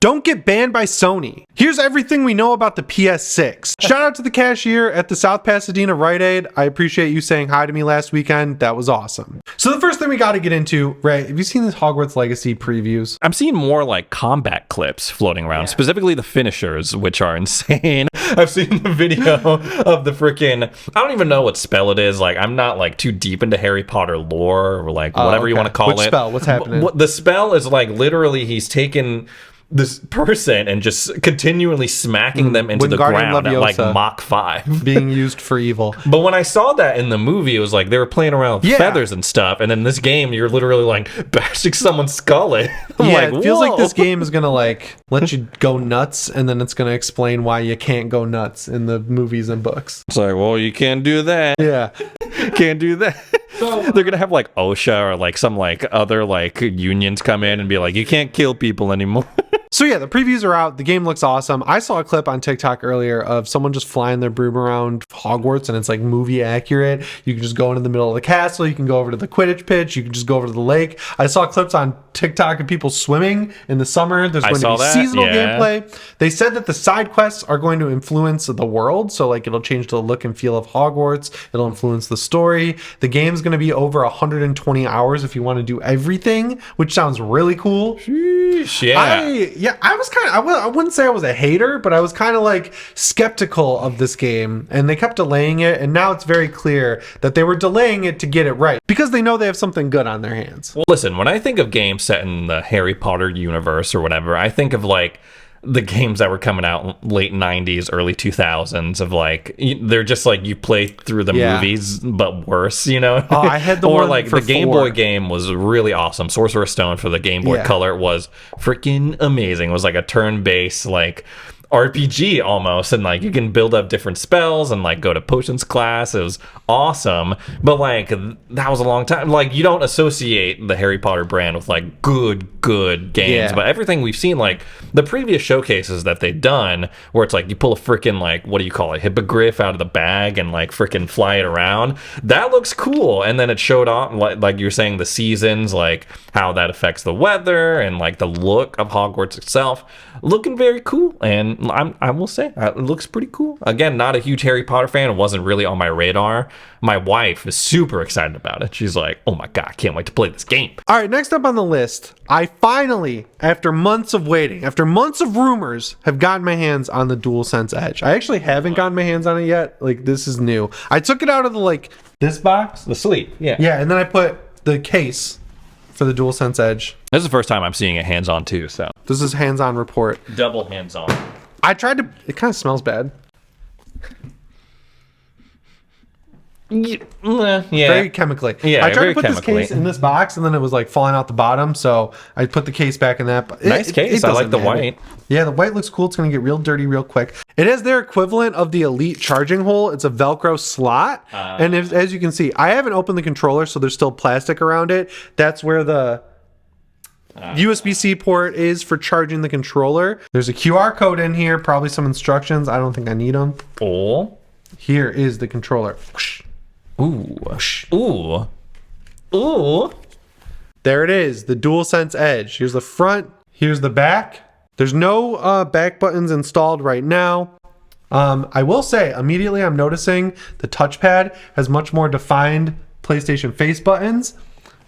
Don't get banned by Sony. Here's everything we know about the PS6. Shout out to the cashier at the South Pasadena Rite Aid. I appreciate you saying hi to me last weekend. That was awesome. So the first thing we got to get into, Ray, have you seen these Hogwarts Legacy previews? I'm seeing more like combat clips floating around, specifically the finishers, which are insane. I've seen the video of the freaking, I don't even know what spell it is. Like, I'm not like too deep into Harry Potter lore or like whatever you want to call Which it. spell? What's happening? The spell is like literally he's taken this person and just continually smacking them into the ground at like Mach 5. Being used for evil. But when I saw that in the movie, it was like they were playing around with feathers and stuff. And then this game, you're literally like bashing someone's skull in. Like, it feels like this game is going to like let you go nuts. And then it's going to explain why you can't go nuts in the movies and books. It's like, well, you can't do that. Yeah. Can't do that. So, they're going to have like OSHA or like some like other like unions come in and be like, you can't kill people anymore. So yeah, the previews are out. The game looks awesome. I saw a clip on TikTok earlier of someone just flying their broom around Hogwarts, and it's like movie accurate. You can just go into the middle of the castle. You can go over to the Quidditch pitch. You can just go over to the lake. I saw clips on TikTok of people swimming in the summer. There's going to be seasonal gameplay. They said that the side quests are going to influence the world. So like it'll change the look and feel of Hogwarts. It'll influence the story. The game's going to be over 120 hours if you want to do everything, which sounds really cool. Sheesh, yeah. I was kind of, I wouldn't say I was a hater, but I was kind of like skeptical of this game, and they kept delaying it, and now it's very clear that they were delaying it to get it right because they know they have something good on their hands. Well, listen, when I think of games set in the Harry Potter universe or whatever, I think of like the games that were coming out late 90s, early 2000s of like, they're just like you play through the movies, but worse, you know? Oh, I had the or one like for the Game Boy game was really awesome. Sorcerer's Stone for the Game Boy Color was freaking amazing. It was like a turn-based like RPG almost, and like you can build up different spells and like go to potions class. It was awesome, but like that was a long time. Like you don't associate the Harry Potter brand with like good games, but everything we've seen, like the previous showcases that they've done, where it's like you pull a freaking like, what do you call it, hippogriff out of the bag and like freaking fly it around, that looks cool. And then it showed off like you're saying the seasons, like how that affects the weather and like the look of Hogwarts itself, looking very cool. And I will say it looks pretty cool. Again, not a huge Harry Potter fan. It wasn't really on my radar. My wife is super excited about it. She's like, oh my God, I can't wait to play this game. All right, next up on the list, I finally, after months of waiting, after months of rumors, have gotten my hands on the DualSense Edge. I actually haven't gotten my hands on it yet. Like, this is new. I took it out of the, like, this box. The sleeve, yeah. Yeah, and then I put the case for the DualSense Edge. This is the first time I'm seeing it hands-on too, so. This is hands-on report. Double hands-on. I tried to, it kind of smells bad. Yeah. Very chemically. Yeah, I tried very to put chemically. this case in this box, and then it was like falling out the bottom, so I put the case back in that. Nice case. I like the white. Yeah, the white looks cool. It's going to get real dirty real quick. It has their equivalent of the Elite charging hole. It's a Velcro slot. And as you can see, I haven't opened the controller, so there's still plastic around it. That's where the USB-C port is for charging the controller. There's a QR code in here, probably some instructions. I don't think I need them. Oh. Here is the controller. Ooh. Ooh. Ooh. There it is, the DualSense Edge. Here's the front, here's the back. There's no back buttons installed right now. I will say, immediately I'm noticing the touchpad has much more defined PlayStation face buttons.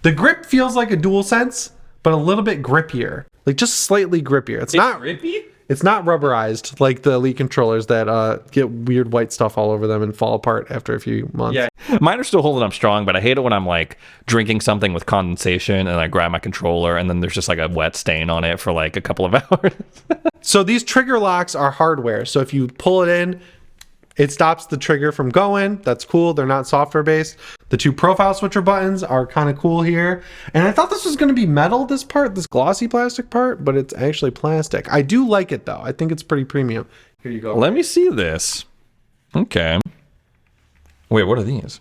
The grip feels like a DualSense, but a little bit grippier. Like just slightly grippier. It's not grippy? It's not rubberized like the Elite controllers that get weird white stuff all over them and fall apart after a few months. Yeah, mine are still holding up strong, but I hate it when I'm like drinking something with condensation and I grab my controller and then there's just like a wet stain on it for like a couple of hours. So these trigger locks are hardware. So if you pull it in, it stops the trigger from going. That's cool. They're not software based. The two profile switcher buttons are kind of cool here. And I thought this was going to be metal, this part, this glossy plastic part, but it's actually plastic. I do like it though. I think it's pretty premium. Here you go. Let me see this. Okay. Wait, what are these?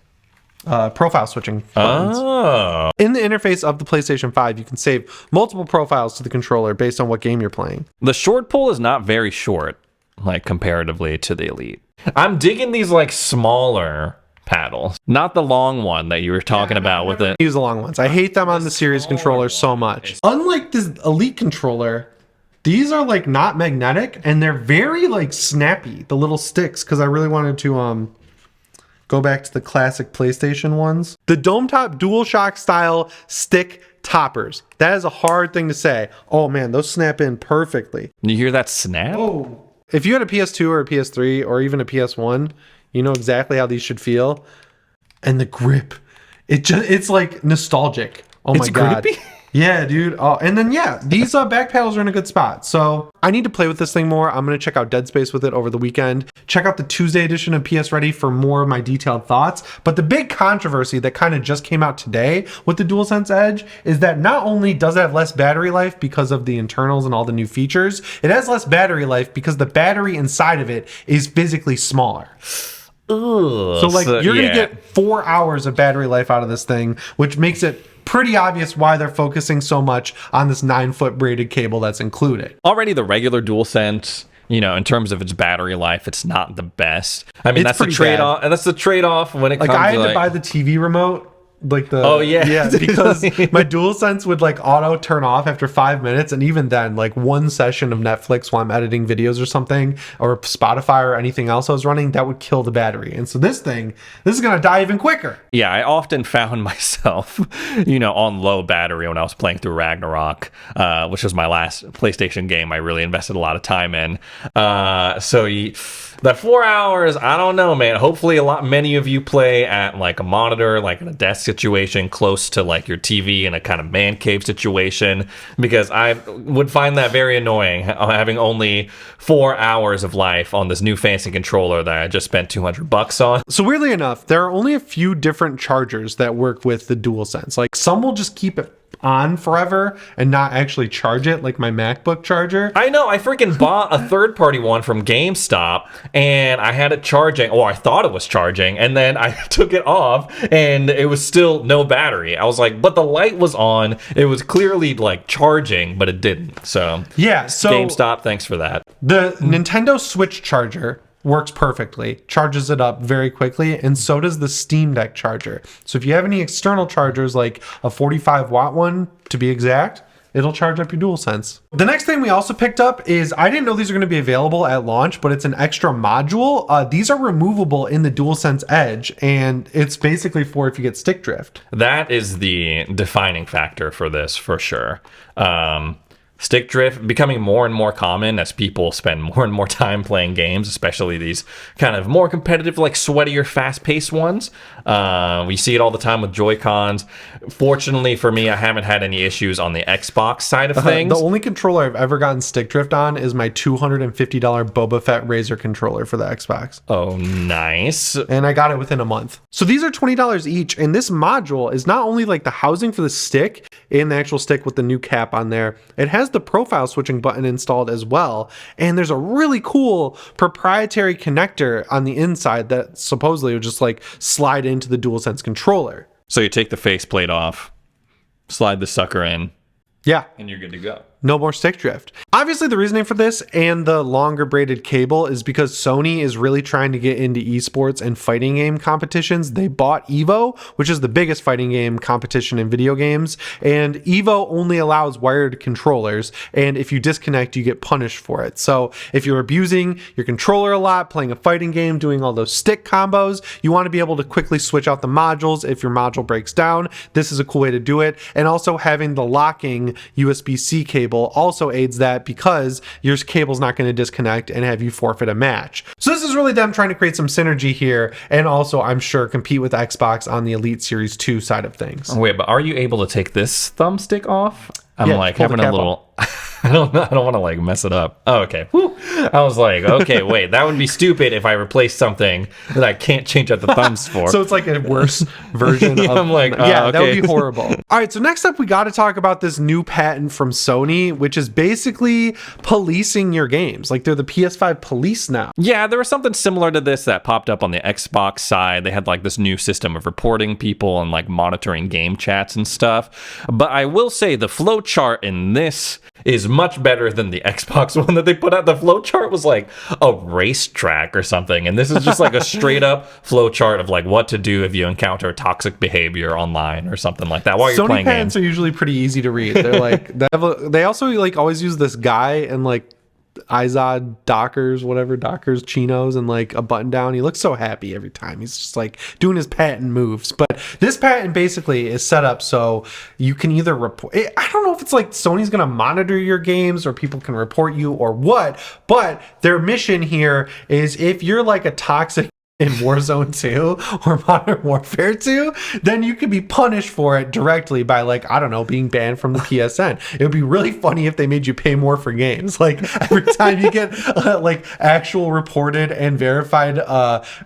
Profile switching buttons. Oh. In the interface of the PlayStation 5, you can save multiple profiles to the controller based on what game you're playing. The short pull is not very short, like comparatively to the Elite. I'm digging these like smaller paddles, not the long one that you were talking about with it. Use the long ones. I hate them on the Series controller so much. Unlike this Elite controller, These are like not magnetic and they're very like snappy, the little sticks, because I really wanted to go back to the classic PlayStation ones. The dome top DualShock style stick toppers. That is a hard thing to say. Oh man, those snap in perfectly. You hear that snap? Oh. If you had a PS2 or a PS3 or even a PS1, you know exactly how these should feel. And the grip, it's like nostalgic. Oh my God. Grippy? Yeah, dude. Oh, and then yeah, these back paddles are in a good spot. So I need to play with this thing more. I'm gonna check out Dead Space with it over the weekend. Check out the Tuesday edition of PSReady for more of my detailed thoughts. But the big controversy that kind of just came out today with the DualSense Edge is that not only does it have less battery life because of the internals and all the new features, it has less battery life because the battery inside of it is physically smaller. Ugh, so you're gonna get 4 hours of battery life out of this thing, which makes it pretty obvious why they're focusing so much on this 9-foot braided cable that's included. Already the regular DualSense, you know, in terms of its battery life, it's not the best. I mean, that's the trade-off, and that's the trade-off when it comes to I had to buy the TV remote. Like the yeah because my DualSense would like auto turn off after 5 minutes, and even then like one session of Netflix while I'm editing videos or something, or Spotify or anything else I was running, that would kill the battery. And so this is gonna die even quicker. Yeah, I often found myself, you know, on low battery when I was playing through Ragnarok, which was my last PlayStation game I really invested a lot of time in. That 4 hours, I don't know, man. Hopefully many of you play at like a monitor, like in a desk situation close to like your TV in a kind of man cave situation, because I would find that very annoying having only 4 hours of life on this new fancy controller that I just spent $200 on. So weirdly enough, there are only a few different chargers that work with the DualSense. Like some will just keep it on forever and not actually charge it, like my MacBook charger. I know, I freaking bought a third-party one from GameStop and I had it charging, or I thought it was charging, and then I took it off and it was still no battery. I was like, but the light was on, it was clearly like charging, but it didn't. So yeah, so GameStop, thanks for that. The Nintendo Switch charger works perfectly, charges it up very quickly, and so does the Steam Deck charger. So if you have any external chargers, like a 45-watt one to be exact, it'll charge up your DualSense. The next thing we also picked up is, I didn't know these are going to be available at launch, but it's an extra module. These are removable in the DualSense Edge, and it's basically for if you get stick drift. That is the defining factor for this, for sure. Stick drift becoming more and more common as people spend more and more time playing games, especially these kind of more competitive, like sweatier, fast-paced ones. We see it all the time with Joy-Cons. Fortunately for me, I haven't had any issues on the Xbox side of things. The only controller I've ever gotten stick drift on is my $250 Boba Fett Razer controller for the Xbox. Oh, nice. And I got it within a month. So these are $20 each, and this module is not only like the housing for the stick and the actual stick with the new cap on there, it has the profile switching button installed as well, and there's a really cool proprietary connector on the inside that supposedly would just like slide into the DualSense controller. So you take the faceplate off, slide the sucker in, yeah, and you're good to go. No more stick drift. Obviously, the reasoning for this and the longer braided cable is because Sony is really trying to get into esports and fighting game competitions. They bought Evo, which is the biggest fighting game competition in video games, and Evo only allows wired controllers, and if you disconnect, you get punished for it. So if you're abusing your controller a lot, playing a fighting game, doing all those stick combos, you want to be able to quickly switch out the modules if your module breaks down. This is a cool way to do it, and also having the locking USB-C cable also aids that because your cable's not going to disconnect and have you forfeit a match. So this is really them trying to create some synergy here, and also I'm sure compete with Xbox on the Elite Series 2 side of things. Oh, wait, but are you able to take this thumbstick off? I'm like having a little I don't want to like mess it up. Oh, okay. Whew. I was like, okay, wait, that would be stupid if I replace something that I can't change out the thumbs for. So it's like a worse version of... I'm like, yeah, okay. That would be horrible. All right, so next up, we got to talk about this new patent from Sony, which is basically policing your games. Like, they're the PS5 police now. Yeah, there was something similar to this that popped up on the Xbox side. They had like this new system of reporting people and like monitoring game chats and stuff. But I will say the flow chart in this is is much better than the Xbox one that they put out. The flowchart was like a racetrack or something, and this is just like a straight up flowchart of like what to do if you encounter toxic behavior online or something like that while you're Sony playing patents games. are usually pretty easy to read. They're like they also like always use this guy and like Izod Dockers chinos and like a button down. He looks so happy every time. He's just like doing his patent moves. But this patent basically is set up so you can either report. I don't know if it's like Sony's gonna monitor your games or people can report you or what. But their mission here is if you're like a toxic in Warzone 2 or Modern Warfare 2, then you could be punished for it directly by like, I don't know, being banned from the PSN. It would be really funny if they made you pay more for games. Like every time you get like actual reported and verified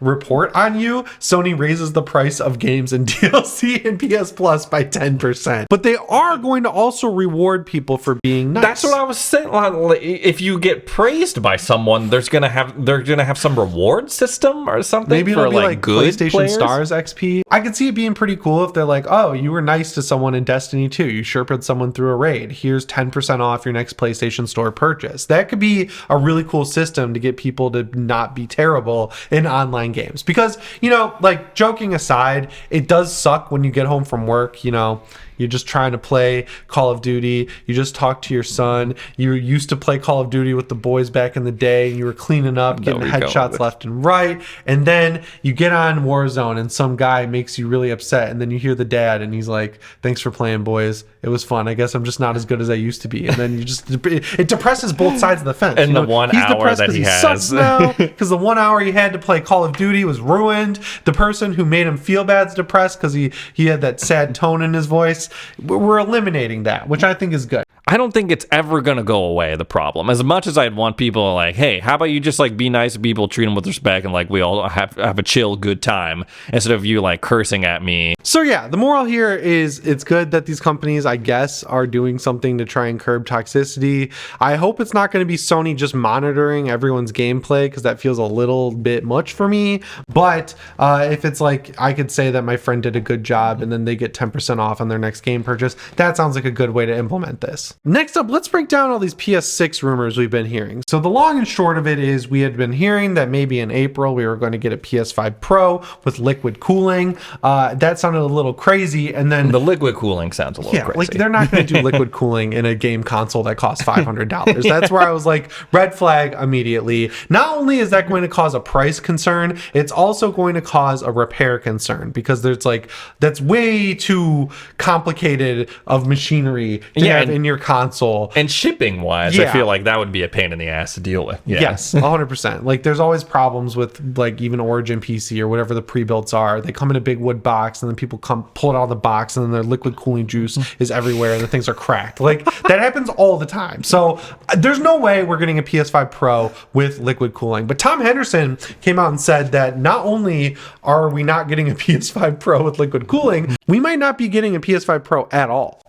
report on you, Sony raises the price of games and DLC and PS Plus by 10%. But they are going to also reward people for being nice. That's what I was saying. Like, if you get praised by someone, they're gonna have some reward system or something. Maybe it'll for be like good PlayStation players? Stars XP. I could see it being pretty cool if they're like, oh, you were nice to someone in Destiny 2. You Sherpa'd someone through a raid. Here's 10% off your next PlayStation Store purchase. That could be a really cool system to get people to not be terrible in online games. Because, you know, like joking aside, it does suck when you get home from work, you know. You're just trying to play Call of Duty. You just talked to your son. You used to play Call of Duty with the boys back in the day. And you were cleaning up, getting headshots left and right. And then you get on Warzone and some guy makes you really upset. And then you hear the dad and he's like, thanks for playing, boys. It was fun. I guess I'm just not as good as I used to be. And then you just, it depresses both sides of the fence. And you know, the 1 hour that he has. Sucks now because the 1 hour he had to play Call of Duty was ruined. The person who made him feel bad is depressed because he had that sad tone in his voice. We're eliminating that, which I think is good. I don't think it's ever going to go away, the problem. As much as I'd want people like, hey, how about you just like be nice to people, treat them with respect, and like we all have a chill, good time instead of you like cursing at me. So yeah, the moral here is it's good that these companies, I guess, are doing something to try and curb toxicity. I hope it's not going to be Sony just monitoring everyone's gameplay because that feels a little bit much for me. But if it's like I could say that my friend did a good job and then they get 10% off on their next game purchase, that sounds like a good way to implement this. Next up, let's break down all these PS6 rumors we've been hearing. So the long and short of it is we had been hearing that maybe in April we were going to get a PS5 Pro with liquid cooling. That sounded a little crazy. And then the liquid cooling sounds a little crazy. Like they're not going to do liquid cooling in a game console that costs $500. That's where I was like, red flag immediately. Not only is that going to cause a price concern, it's also going to cause a repair concern because there's like, that's way too complicated of machinery to have in your console. And shipping wise, I feel like that would be a pain in the ass to deal with. Yeah. Yes, 100%. Like there's always problems with like even Origin PC or whatever the pre-builts are. They come in a big wood box and then people come pull it out of the box and then their liquid cooling juice is everywhere and the things are cracked. Like that happens all the time. So there's no way we're getting a PS5 Pro with liquid cooling. But Tom Henderson came out and said that not only are we not getting a PS5 Pro with liquid cooling, we might not be getting a PS5 Pro at all.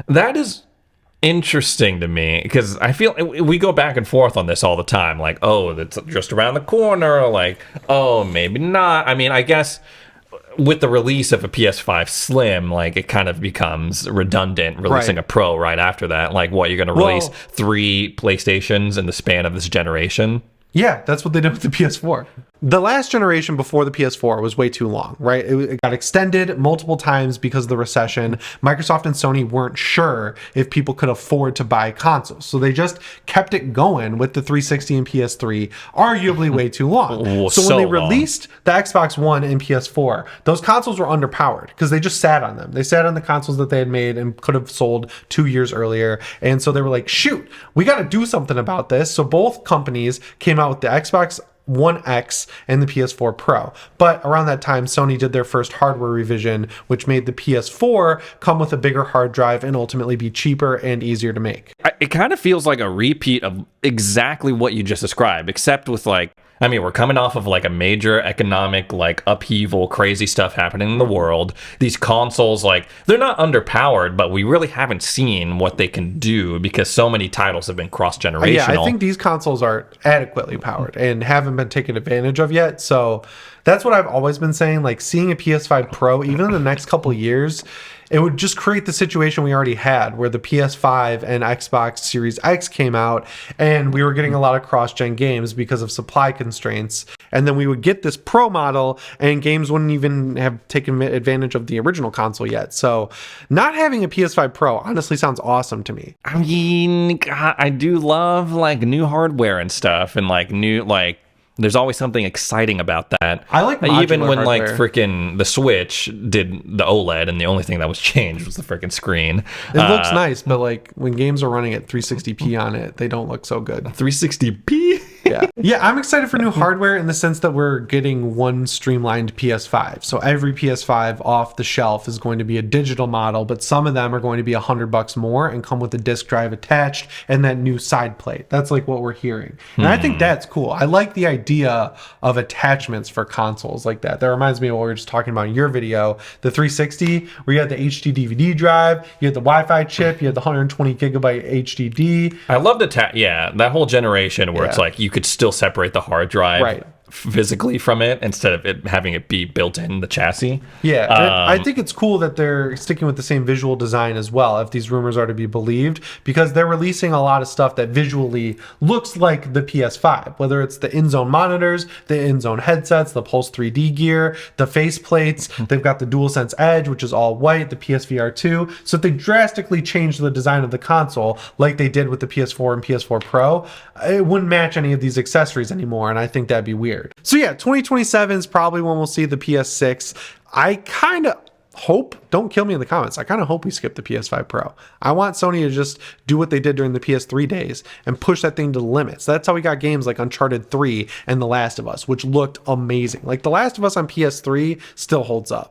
That is interesting to me because I feel we go back and forth on this all the time. Like, oh, that's just around the corner. Like, oh, maybe not. I mean, I guess with the release of a PS5 Slim, like it kind of becomes redundant releasing a Pro right after that. Like, what, you're going to release 3 PlayStations in the span of this generation? Yeah, that's what they did with the PS4. The last generation before the PS4 was way too long, right? It got extended multiple times because of the recession. Microsoft and Sony weren't sure if people could afford to buy consoles. So they just kept it going with the 360 and PS3, arguably way too long. So when they released the Xbox One and PS4, those consoles were underpowered because they just sat on them. They sat on the consoles that they had made and could have sold 2 years earlier. And so they were like, shoot, we got to do something about this. So both companies came out with the Xbox One X and the PS4 Pro. But around that time, Sony did their first hardware revision, which made the PS4 come with a bigger hard drive and ultimately be cheaper and easier to make. It kind of feels like a repeat of exactly what you just described, except with like, I mean, we're coming off of like a major economic like upheaval, crazy stuff happening in the world. These consoles, like, they're not underpowered, but we really haven't seen what they can do because so many titles have been cross-generational. Yeah, I think these consoles are adequately powered and haven't been taken advantage of yet. So that's what I've always been saying. Like, seeing a PS5 Pro, even in the next couple of years, it would just create the situation we already had where the PS5 and Xbox Series X came out and we were getting a lot of cross-gen games because of supply constraints. And then we would get this Pro model and games wouldn't even have taken advantage of the original console yet. So not having a PS5 Pro honestly sounds awesome to me. I mean, God, I do love like new hardware and stuff, and like new like there's always something exciting about that. I like even when hardware. like freaking the Switch did the OLED and the only thing that was changed was the freaking screen. It looks nice, but like when games are running at 360p on it, they don't look so good. 360p? Yeah, I'm excited for new hardware in the sense that we're getting one streamlined PS5. So every PS5 off the shelf is going to be a digital model, but some of them are going to be $100 more and come with a disc drive attached and that new side plate. That's like what we're hearing. And I think that's cool. I like the idea of attachments for consoles like that. That reminds me of what we were just talking about in your video, the 360, where you had the HD DVD drive, you had the Wi-Fi chip, you had the 120 gigabyte HDD. I love that whole generation where it's like you could still separate the hard drive physically from it instead of it having it be built in the chassis. Yeah, I think it's cool that they're sticking with the same visual design as well, if these rumors are to be believed, because they're releasing a lot of stuff that visually looks like the PS5, whether it's the in-zone monitors, the in-zone headsets, the Pulse 3D gear, the face plates. They've got the DualSense Edge, which is all white, the PSVR 2. So if they drastically changed the design of the console like they did with the PS4 and PS4 Pro, it wouldn't match any of these accessories anymore, and I think that'd be weird. So yeah, 2027 is probably when we'll see the PS6. I kind of hope, don't kill me in the comments, I kind of hope we skip the PS5 Pro. I want Sony to just do what they did during the PS3 days and push that thing to the limits. That's how we got games like Uncharted 3 and The Last of Us, which looked amazing. Like The Last of Us on PS3 still holds up.